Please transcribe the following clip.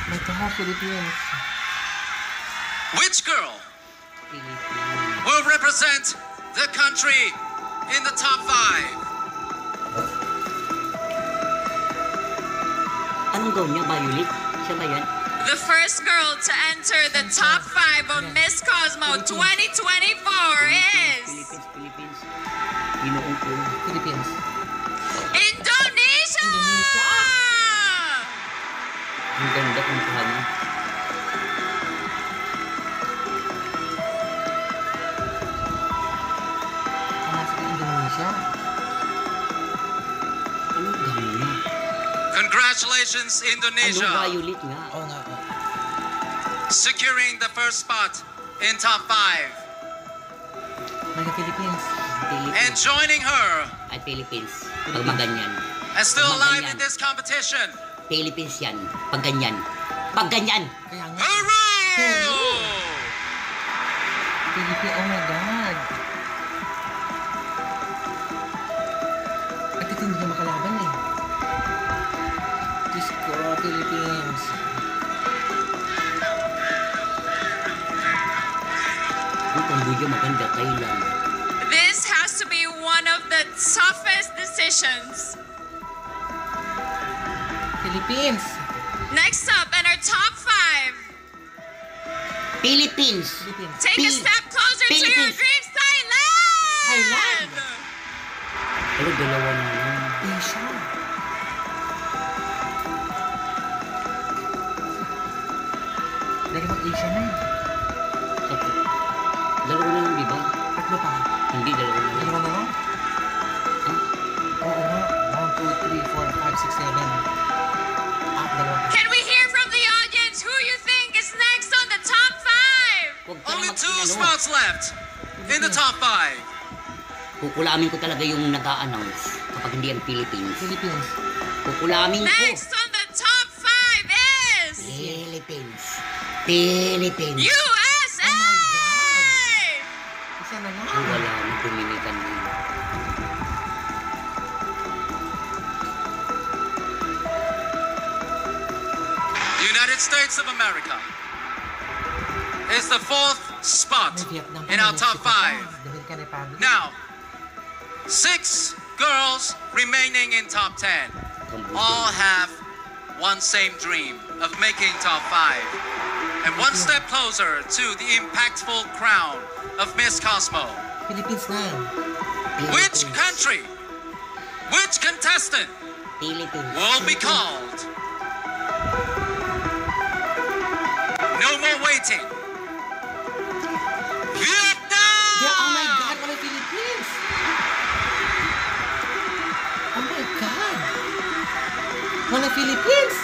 My God, Philippines. Which girl will represent the country in the top 5? Anong gawin niya? Violet? Siya ba yan? The first girl to enter the top 5 of Miss Cosmo 2024 is Philippines. Ginoong ko. Philippines. Indonesia! Ang ganda kung niya. Pumasok ng Indonesia. Anong gawin niya? Congratulations, Ano Indonesia, Violet nga? Oo nga po. securing the first spot in top 5. Mga Philippines. And joining her Ay, Philippines. Pag maganyan. and still Pag alive maganyan. in this competition, Philippines yan. Pag ganyan. Pag ganyan. Kaya nga. Peru! Philippines, oh my God. At ito hindi niya makalaban eh. Diyos ko, Philippines. Kung Cambodia maganda, Thailand. This has to be one of the toughest decisions. Philippines. Next up in our top 5. Philippines. Philippines. Take a step closer to your Philippines. dreams, Thailand! Thailand. Pero dalawa na lang. Asia. Dali mag-Asia na eh. Tatlo. Dalawa na lang, di ba? Tatlo pa. Hindi, dalawa na lang. Dalawa na lang? Oo nga. 1, 2, 3, 4, 5, 6, 7. Dalawa pa. Can we hear from the audience who you think is next on the top 5? Huwag ka Only na 2 mag-ano. spots left in the top 5. Kukulamin ko talaga yung nag-a-announce kapag hindi ang Philippines. Philippines. Kukulamin ko. Next on the top 5 is Philippines. Philippines. USA! Oh my God. Isa na lang. Ay, wala na. Dominican na. The United States of America is the 4th spot May Vietnam pa, in our may top Mexico pa, 5. Dominican Republic. Now, 6 girls remaining in top 10. All have one same dream of making top 5 and one step closer to the impactful crown of Miss Cosmo. Philippines na. Which country, which contestant Philippines. will be called? No more waiting. Vietnam! Yeah, oh my God, wala Philippines. Oh my God. Wala Philippines.